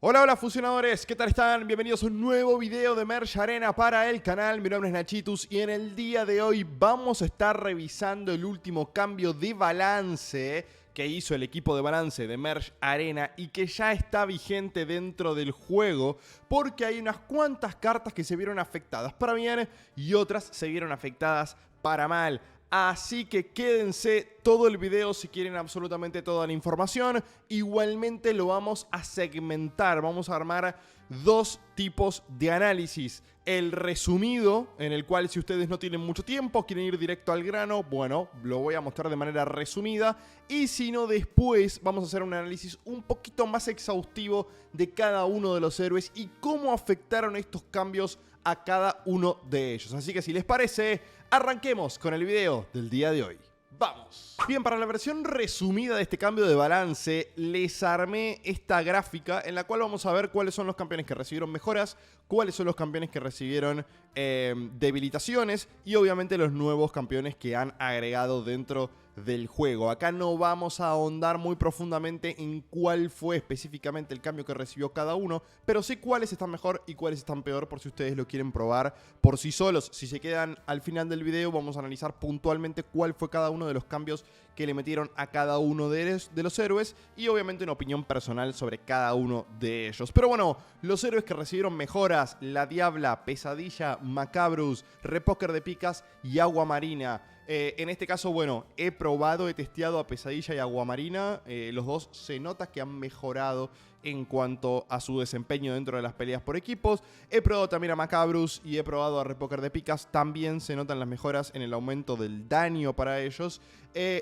Hola, hola fusionadores, ¿qué tal están? Bienvenidos a un nuevo video de Merge Arena para el canal. Mi nombre es Nachitus y en el día de hoy vamos a estar revisando el último cambio de balance que hizo el equipo de balance de Merge Arena y que ya está vigente dentro del juego, porque hay unas cuantas cartas que se vieron afectadas para bien y otras se vieron afectadas para mal. Así que quédense todo el video si quieren absolutamente toda la información. Igualmente lo vamos a segmentar, vamos a armar dos tipos de análisis. El resumido, en el cual si ustedes no tienen mucho tiempo, quieren ir directo al grano, bueno, lo voy a mostrar de manera resumida. Y si no, después vamos a hacer un análisis un poquito más exhaustivo de cada uno de los héroes y cómo afectaron estos cambios a cada uno de ellos. Así que si les parece, arranquemos con el video del día de hoy. ¡Vamos! Bien, para la versión resumida de este cambio de balance, les armé esta gráfica en la cual vamos a ver cuáles son los campeones que recibieron mejoras, cuáles son los campeones que recibieron debilitaciones y obviamente los nuevos campeones que han agregado dentro del juego. Acá no vamos a ahondar muy profundamente en cuál fue específicamente el cambio que recibió cada uno, pero sí cuáles están mejor y cuáles están peor por si ustedes lo quieren probar por sí solos. Si se quedan al final del video vamos a analizar puntualmente cuál fue cada uno de los cambios que le metieron a cada uno de los héroes y obviamente una opinión personal sobre cada uno de ellos. Pero bueno, los héroes que recibieron mejoras: la Diabla, Pesadilla, Macabrus, Repoker de Picas y Agua Marina. En este caso, bueno, he testeado a Pesadilla y Agua Marina. Los dos se nota que han mejorado en cuanto a su desempeño dentro de las peleas por equipos. He probado también a Macabrus y he probado a Repoker de Picas. También se notan las mejoras en el aumento del daño para ellos.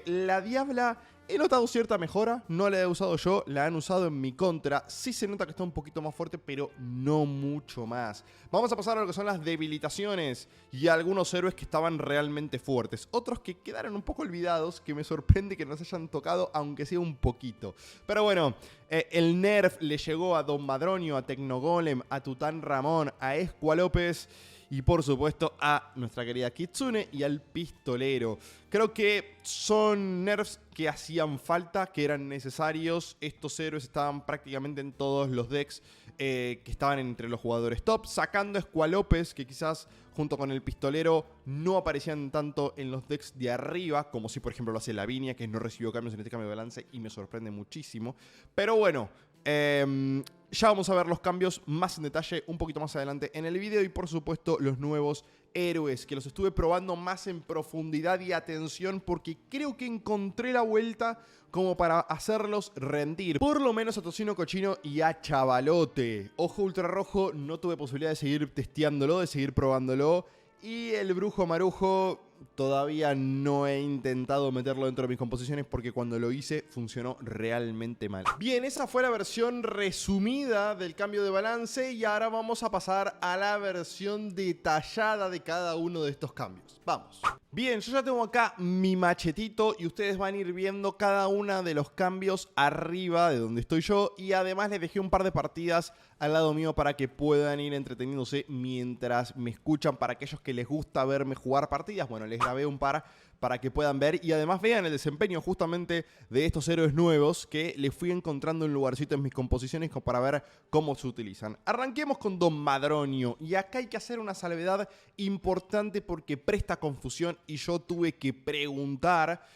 La Diabla, he notado cierta mejora, no la he usado yo, la han usado en mi contra. Sí se nota que está un poquito más fuerte, pero no mucho más. Vamos a pasar a lo que son las debilitaciones y algunos héroes que estaban realmente fuertes. Otros que quedaron un poco olvidados, que me sorprende que nos hayan tocado, aunque sea un poquito. Pero bueno, el nerf le llegó a Don Madronio, a Tecnogolem, a Tután Ramón, a Escua López y por supuesto a nuestra querida Kitsune y al Pistolero. Creo que son nerfs que hacían falta, que eran necesarios. Estos héroes estaban prácticamente en todos los decks que estaban entre los jugadores top, sacando a Escua López, que quizás junto con el Pistolero no aparecían tanto en los decks de arriba, como si por ejemplo lo hace Lavinia, que no recibió cambios en este cambio de balance y me sorprende muchísimo. Pero bueno, ya vamos a ver los cambios más en detalle un poquito más adelante en el video y por supuesto los nuevos héroes que los estuve probando más en profundidad y atención porque creo que encontré la vuelta como para hacerlos rendir. Por lo menos a Tocino Cochino y a Chavalote. Ojo Ultra Rojo, no tuve posibilidad de seguir testeándolo, de seguir probándolo. Y el Brujo Marujo todavía no he intentado meterlo dentro de mis composiciones porque cuando lo hice funcionó realmente mal. Bien, esa fue la versión resumida del cambio de balance y ahora vamos a pasar a la versión detallada de cada uno de estos cambios. Vamos. Bien, yo ya tengo acá mi machetito y ustedes van a ir viendo cada uno de los cambios arriba de donde estoy yo y además les dejé un par de partidas al lado mío para que puedan ir entreteniéndose mientras me escuchan. Para aquellos que les gusta verme jugar partidas, bueno, les grabé un par para que puedan ver y además vean el desempeño justamente de estos héroes nuevos que les fui encontrando un lugarcito en mis composiciones para ver cómo se utilizan. Arranquemos con Don Madronio y acá hay que hacer una salvedad importante porque presta confusión y yo tuve que preguntar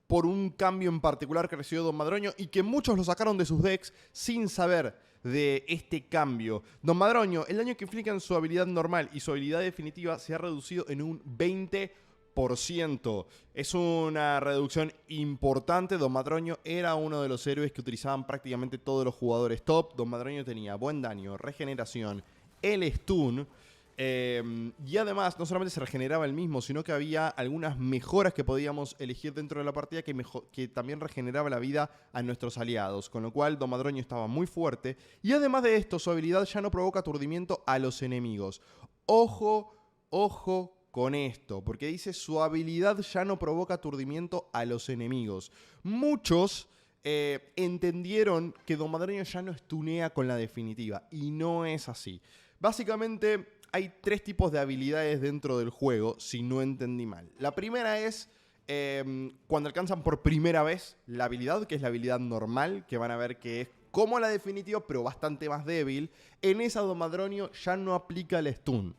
por un cambio en particular que recibió Don Madronio y que muchos lo sacaron de sus decks sin saber de este cambio. Don Madronio, el daño que inflige en su habilidad normal y su habilidad definitiva se ha reducido en un 20%. Es una reducción importante. Don Madronio era uno de los héroes que utilizaban prácticamente todos los jugadores top. Don Madronio tenía buen daño, regeneración, el stun. Y además no solamente se regeneraba el mismo, sino que había algunas mejoras que podíamos elegir dentro de la partida que también regeneraba la vida a nuestros aliados, con lo cual Don Madronio estaba muy fuerte y además de esto su habilidad ya no provoca aturdimiento a los enemigos. Ojo, ojo con esto, porque dice su habilidad ya no provoca aturdimiento a los enemigos. Muchos entendieron que Don Madronio ya no stunea con la definitiva y no es así. Básicamente hay tres tipos de habilidades dentro del juego, si no entendí mal. La primera es cuando alcanzan por primera vez la habilidad, que es la habilidad normal, que van a ver que es como la definitiva, pero bastante más débil. En esa Domadronio ya no aplica el stun.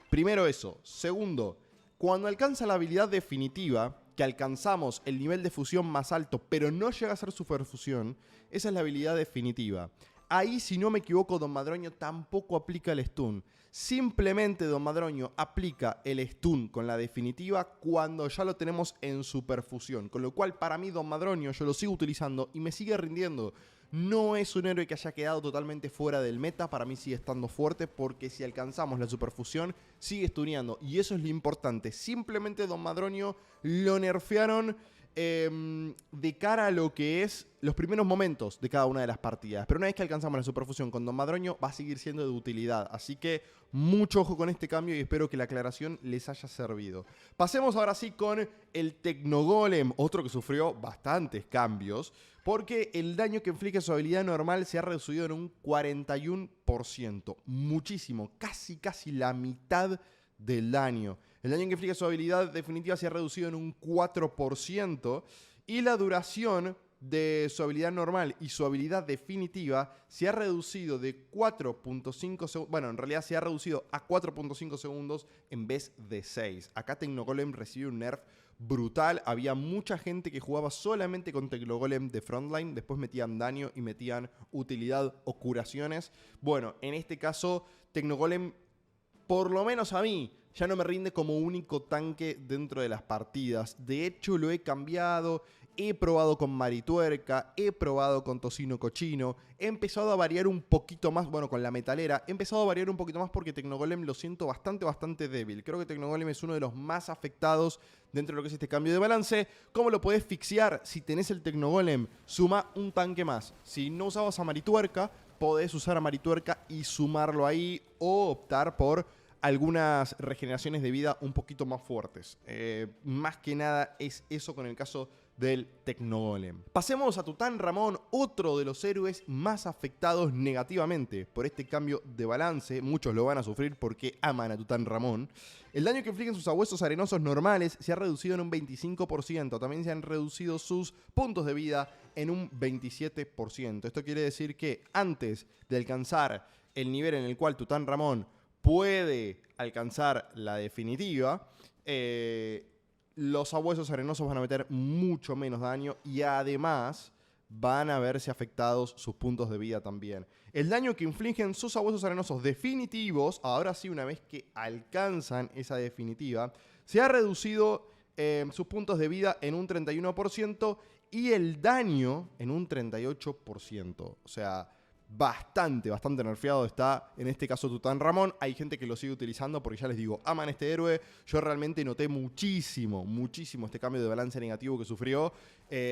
Primero eso. Segundo, cuando alcanza la habilidad definitiva, que alcanzamos el nivel de fusión más alto, pero no llega a ser superfusión, esa es la habilidad definitiva. Ahí, si no me equivoco, Domadronio tampoco aplica el stun. Simplemente Domadronio aplica el stun con la definitiva cuando ya lo tenemos en superfusión. Con lo cual, para mí, Domadronio yo lo sigo utilizando y me sigue rindiendo. No es un héroe que haya quedado totalmente fuera del meta, para mí sigue estando fuerte porque si alcanzamos la superfusión sigue stuneando y eso es lo importante. Simplemente Domadronio lo nerfearon de cara a lo que es los primeros momentos de cada una de las partidas. Pero una vez que alcanzamos la superfusión con Domadronio va a seguir siendo de utilidad. Así que mucho ojo con este cambio y espero que la aclaración les haya servido. Pasemos ahora sí con el Tecnogolem, otro que sufrió bastantes cambios, porque el daño que inflige su habilidad normal se ha reducido en un 41%. Muchísimo, casi la mitad del daño. El daño que inflige su habilidad definitiva se ha reducido en un 4% y la duración de su habilidad normal y su habilidad definitiva se ha reducido de 4.5 segundos, bueno, en realidad se ha reducido a 4.5 segundos en vez de 6. Acá Tecnogolem recibe un nerf brutal. Había mucha gente que jugaba solamente con Tecnogolem de frontline, después metían daño y metían utilidad o curaciones. Bueno, en este caso Tecnogolem, por lo menos a mí, ya no me rinde como único tanque dentro de las partidas. De hecho, lo he cambiado, he probado con Marituerca, he probado con Tocino Cochino, he empezado a variar un poquito más, bueno, con la metalera, he empezado a variar un poquito más porque Tecnogolem lo siento bastante débil. Creo que Tecnogolem es uno de los más afectados dentro de lo que es este cambio de balance. ¿Cómo lo podés fixear? Si tenés el Tecnogolem, suma un tanque más. Si no usabas a Marituerca, podés usar a Marituerca y sumarlo ahí o optar por algunas regeneraciones de vida un poquito más fuertes. Más que nada es eso con el caso del Tecnogolem. Pasemos a Tutanramón, otro de los héroes más afectados negativamente por este cambio de balance. Muchos lo van a sufrir porque aman a Tutanramón. El daño que infligen sus sabuesos arenosos normales se ha reducido en un 25%. También se han reducido sus puntos de vida en un 27%. Esto quiere decir que antes de alcanzar el nivel en el cual Tutanramón puede alcanzar la definitiva, los sabuesos arenosos van a meter mucho menos daño y además van a verse afectados sus puntos de vida también. El daño que infligen sus sabuesos arenosos definitivos, ahora sí, una vez que alcanzan esa definitiva, se ha reducido sus puntos de vida en un 31% y el daño en un 38%. O sea, bastante nerfeado está en este caso Tutanramón. Hay gente que lo sigue utilizando porque ya les digo, aman este héroe. Yo realmente noté muchísimo este cambio de balance negativo que sufrió.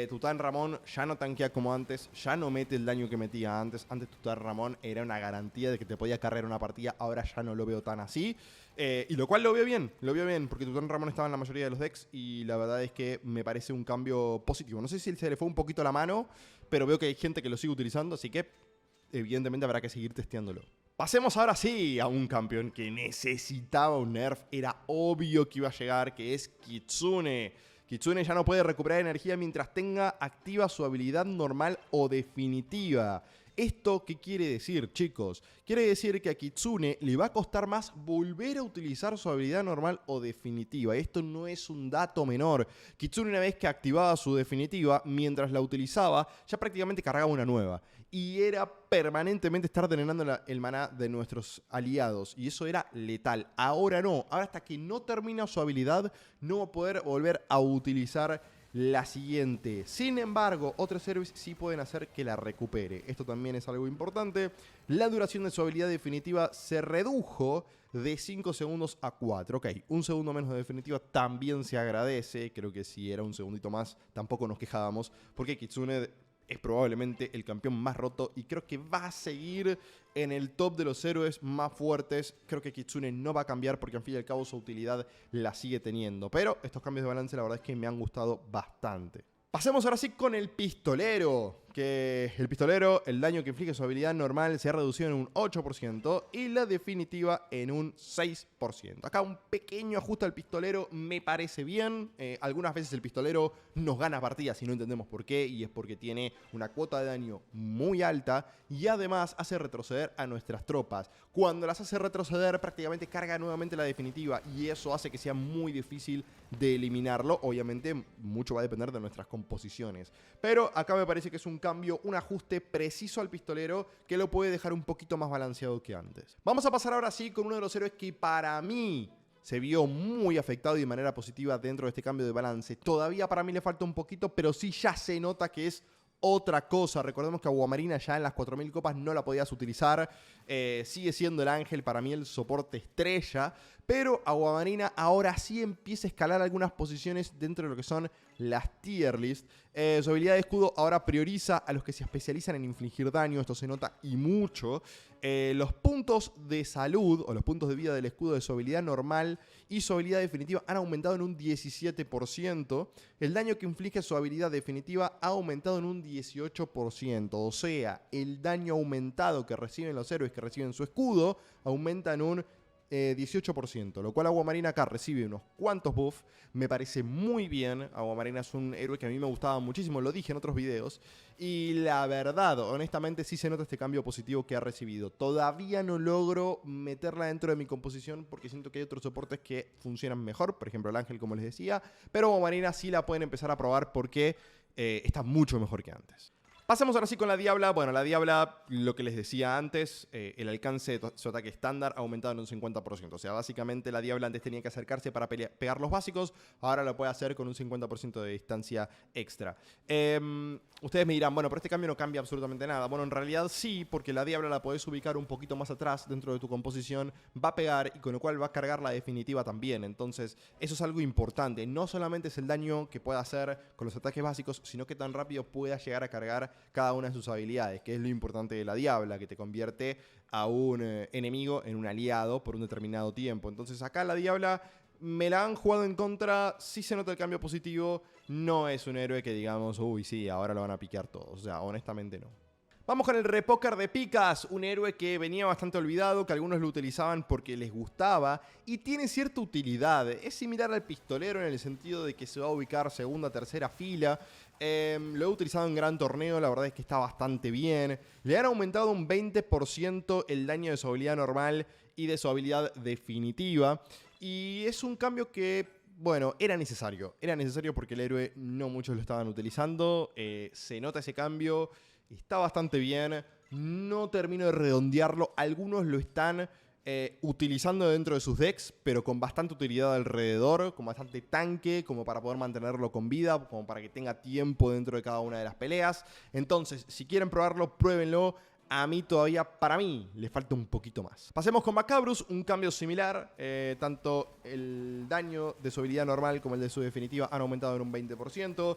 Tutanramón ya no tanquea como antes, ya no mete el daño que metía antes. Antes Tutanramón era una garantía de que te podía cargar una partida, ahora ya no lo veo tan así. Y lo cual lo veo bien, porque Tutanramón estaba en la mayoría de los decks y la verdad es que me parece un cambio positivo. No sé si se le fue un poquito la mano, pero veo que hay gente que lo sigue utilizando, así que evidentemente habrá que seguir testeándolo. Pasemos ahora sí a un campeón que necesitaba un nerf. Era obvio que iba a llegar, que es Kitsune. Kitsune ya no puede recuperar energía mientras tenga activa su habilidad normal o definitiva. ¿Esto qué quiere decir, chicos? Quiere decir que a Kitsune le va a costar más volver a utilizar su habilidad normal o definitiva. Esto no es un dato menor. Kitsune, una vez que activaba su definitiva, mientras la utilizaba, ya prácticamente cargaba una nueva. Y era permanentemente estar drenando el maná de nuestros aliados. Y eso era letal. Ahora no. Ahora hasta que no termina su habilidad, no va a poder volver a utilizar la siguiente. Sin embargo, otros héroes sí pueden hacer que la recupere. Esto también es algo importante. La duración de su habilidad definitiva se redujo de 5 segundos a 4. Ok, un segundo menos de definitiva también se agradece. Creo que si era un segundito más tampoco nos quejábamos, porque Kitsune es probablemente el campeón más roto y creo que va a seguir en el top de los héroes más fuertes. Creo que Kitsune no va a cambiar porque al fin y al cabo su utilidad la sigue teniendo. Pero estos cambios de balance la verdad es que me han gustado bastante. Pasemos ahora sí con el pistolero. que el pistolero, el daño que inflige su habilidad normal se ha reducido en un 8% y la definitiva en un 6%. Acá un pequeño ajuste al pistolero me parece bien. Algunas veces el pistolero nos gana partidas y no entendemos por qué, y es porque tiene una cuota de daño muy alta y además hace retroceder a nuestras tropas. Cuando las hace retroceder, prácticamente carga nuevamente la definitiva y eso hace que sea muy difícil de eliminarlo. Obviamente mucho va a depender de nuestras composiciones, pero acá me parece que es un cambio, un ajuste preciso al pistolero que lo puede dejar un poquito más balanceado que antes. Vamos a pasar ahora sí con uno de los héroes que para mí se vio muy afectado y de manera positiva dentro de este cambio de balance. Todavía para mí le falta un poquito, pero sí ya se nota que es otra cosa. Recordemos que Aguamarina ya en las 4000 copas no la podías utilizar. Sigue siendo el ángel, para mí el soporte estrella. Pero Aguamarina ahora sí empieza a escalar algunas posiciones dentro de lo que son las tier list. Su habilidad de escudo ahora prioriza a los que se especializan en infligir daño. Esto se nota y mucho. Los puntos de salud o los puntos de vida del escudo de su habilidad normal y su habilidad definitiva han aumentado en un 17%. El daño que inflige su habilidad definitiva ha aumentado en un 18%. O sea, el daño aumentado que reciben los héroes que reciben su escudo aumenta en un 18%, lo cual Aguamarina acá recibe unos cuantos buffs. Me parece muy bien. Aguamarina es un héroe que a mí me gustaba muchísimo, lo dije en otros videos, y la verdad, honestamente sí se nota este cambio positivo que ha recibido. Todavía no logro meterla dentro de mi composición porque siento que hay otros soportes que funcionan mejor, por ejemplo el ángel, como les decía, pero Aguamarina sí la pueden empezar a probar porque está mucho mejor que antes. Pasemos ahora sí con la Diabla. Bueno, la Diabla, lo que les decía antes, el alcance de su ataque estándar ha aumentado en un 50%. O sea, básicamente la Diabla antes tenía que acercarse para pegar los básicos, ahora lo puede hacer con un 50% de distancia extra. Ustedes me dirán, bueno, pero este cambio no cambia absolutamente nada. Bueno, en realidad sí, porque la Diabla la podés ubicar un poquito más atrás dentro de tu composición, va a pegar y con lo cual va a cargar la definitiva también. Entonces, eso es algo importante. No solamente es el daño que puede hacer con los ataques básicos, sino que tan rápido pueda llegar a cargar cada una de sus habilidades, que es lo importante de la Diabla, que te convierte a un enemigo en un aliado por un determinado tiempo. Entonces acá la Diabla me la han jugado en contra, sí se nota el cambio positivo, no es un héroe que digamos, uy sí, ahora lo van a piquear todos, o sea, honestamente no. Vamos con el repóker de picas, un héroe que venía bastante olvidado, que algunos lo utilizaban porque les gustaba y tiene cierta utilidad. Es similar al pistolero en el sentido de que se va a ubicar segunda, tercera fila. Lo he utilizado en gran torneo, la verdad es que está bastante bien. Le han aumentado un 20% el daño de su habilidad normal y de su habilidad definitiva. Y es un cambio que, bueno, era necesario. Era necesario porque el héroe no muchos lo estaban utilizando. Se nota ese cambio. Está bastante bien, no termino de redondearlo, algunos lo están utilizando dentro de sus decks, pero con bastante utilidad alrededor, con bastante tanque, como para poder mantenerlo con vida, como para que tenga tiempo dentro de cada una de las peleas. Entonces, si quieren probarlo, pruébenlo. A mí todavía, para mí, le falta un poquito más. Pasemos con Macabrus, un cambio similar. Tanto el daño de su habilidad normal como el de su definitiva han aumentado en un 20%.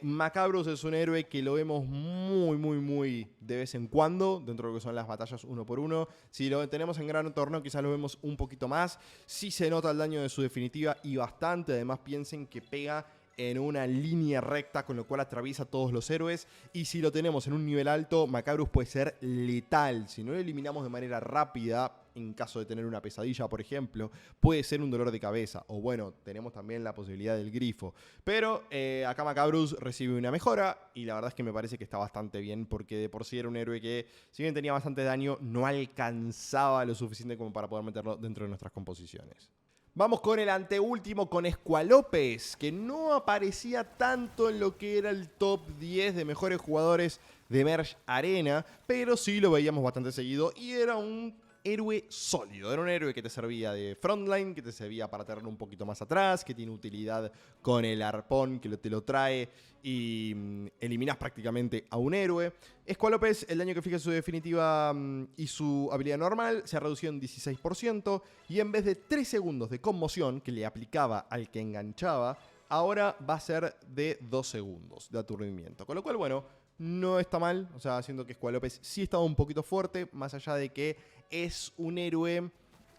Macabrus es un héroe que lo vemos muy de vez en cuando, dentro de lo que son las batallas uno por uno. Si lo tenemos en gran torneo, quizás lo vemos un poquito más. Sí se nota el daño de su definitiva y bastante. Además, piensen que pega en una línea recta, con lo cual atraviesa a todos los héroes. Y si lo tenemos en un nivel alto, Macabrus puede ser letal. Si no lo eliminamos de manera rápida, en caso de tener una pesadilla, por ejemplo, puede ser un dolor de cabeza. O bueno, tenemos también la posibilidad del grifo. Pero acá Macabrus recibe una mejora y la verdad es que me parece que está bastante bien, porque de por sí era un héroe que, si bien tenía bastante daño, no alcanzaba lo suficiente como para poder meterlo dentro de nuestras composiciones. Vamos con el anteúltimo, con Squalopes, que no aparecía tanto en lo que era el top 10 de mejores jugadores de Merge Arena, pero sí lo veíamos bastante seguido y era un héroe sólido. Era un héroe que te servía de frontline, que te servía para tenerlo un poquito más atrás, que tiene utilidad con el arpón que te lo trae y eliminás prácticamente a un héroe. Squalopes, el daño que fija su definitiva y su habilidad normal se ha reducido en 16% y en vez de 3 segundos de conmoción que le aplicaba al que enganchaba, ahora va a ser de 2 segundos de aturdimiento. Con lo cual, bueno, no está mal. O sea, siento que Squalopes sí estaba un poquito fuerte, más allá de que es un héroe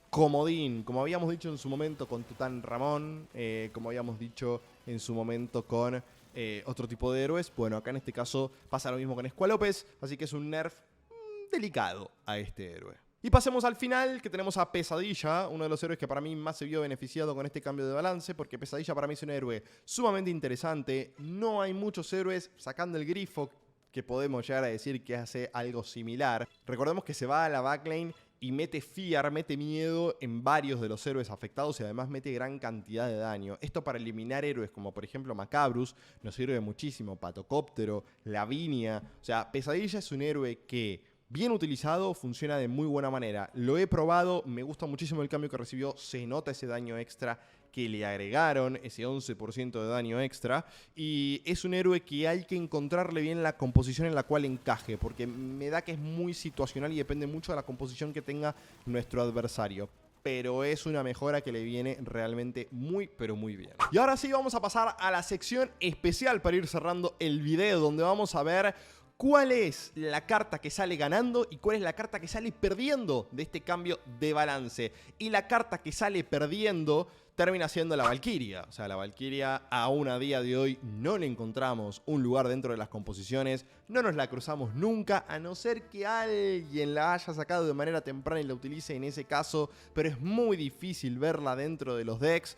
comodín, como habíamos dicho en su momento con Tután Ramón, como habíamos dicho en su momento con otro tipo de héroes. Bueno, acá en este caso pasa lo mismo con Squalopes, así que es un nerf delicado a este héroe. Y pasemos al final, que tenemos a Pesadilla, uno de los héroes que para mí más se vio beneficiado con este cambio de balance, porque Pesadilla para mí es un héroe sumamente interesante. No hay muchos héroes, sacando el Grifo, que podemos llegar a decir que hace algo similar. Recordemos que se va a la backlane y mete fear, mete miedo en varios de los héroes afectados y además mete gran cantidad de daño. Esto para eliminar héroes como por ejemplo Macabrus nos sirve muchísimo, Patocóptero, Lavinia. O sea, Pesadilla es un héroe que bien utilizado, funciona de muy buena manera. Lo he probado, me gusta muchísimo el cambio que recibió, se nota ese daño extra que le agregaron, ese 11% de daño extra, y es un héroe que hay que encontrarle bien la composición en la cual encaje, porque me da que es muy situacional y depende mucho de la composición que tenga nuestro adversario. Pero es una mejora que le viene realmente muy, pero muy bien. Y ahora sí vamos a pasar a la sección especial para ir cerrando el video, donde vamos a ver cuál es la carta que sale ganando y cuál es la carta que sale perdiendo de este cambio de balance. Y la carta que sale perdiendo termina siendo la Valkyria. O sea, la Valkyria aún a día de hoy no le encontramos un lugar dentro de las composiciones, no nos la cruzamos nunca, a no ser que alguien la haya sacado de manera temprana y la utilice en ese caso, pero es muy difícil verla dentro de los decks.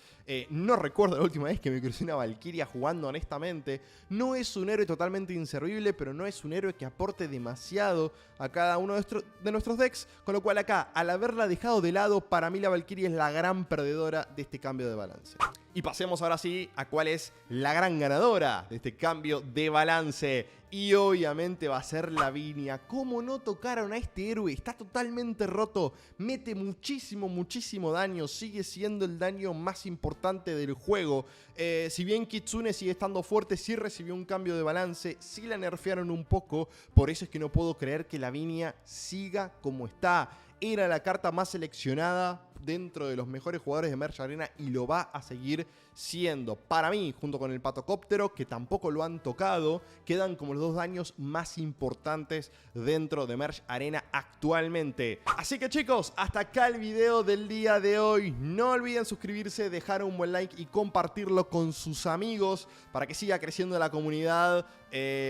No recuerdo la última vez que me crucé una Valkyria jugando, honestamente. No es un héroe totalmente inservible, pero no es un héroe que aporte demasiado a cada uno de nuestros decks, con lo cual acá, al haberla dejado de lado, para mí la Valkyria es la gran perdedora de este cambio de balance. Y pasemos ahora sí a cuál es la gran ganadora de este cambio de balance. Y obviamente va a ser Lavinia. ¿Cómo no tocaron a este héroe? Está totalmente roto. Mete muchísimo, muchísimo daño. Sigue siendo el daño más importante del juego. Si bien Kitsune sigue estando fuerte, sí recibió un cambio de balance. Sí la nerfearon un poco. Por eso es que no puedo creer que Lavinia siga como está. Era la carta más seleccionada dentro de los mejores jugadores de Merge Arena y lo va a seguir siendo. Para mí, junto con el Patocóptero, que tampoco lo han tocado, quedan como los dos daños más importantes dentro de Merge Arena actualmente. Así que chicos, hasta acá el video del día de hoy. No olviden suscribirse, dejar un buen like y compartirlo con sus amigos para que siga creciendo la comunidad.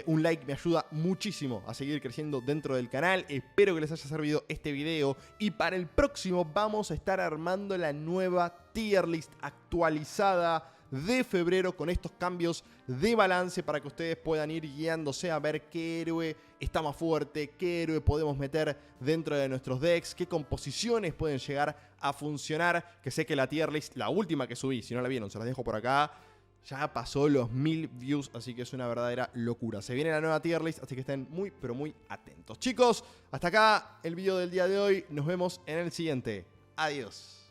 Un like me ayuda muchísimo a seguir creciendo dentro del canal. Espero que les haya servido este video y para el próximo vamos a estar armando la nueva tier list actualizada de febrero con estos cambios de balance para que ustedes puedan ir guiándose a ver qué héroe está más fuerte, qué héroe podemos meter dentro de nuestros decks, qué composiciones pueden llegar a funcionar. Que sé que la tier list, la última que subí, si no la vieron, se las dejo por acá, ya pasó los 1000 views, así que es una verdadera locura. Se viene la nueva tier list, así que estén muy, pero muy atentos. Chicos, hasta acá el video del día de hoy. Nos vemos en el siguiente. Adiós.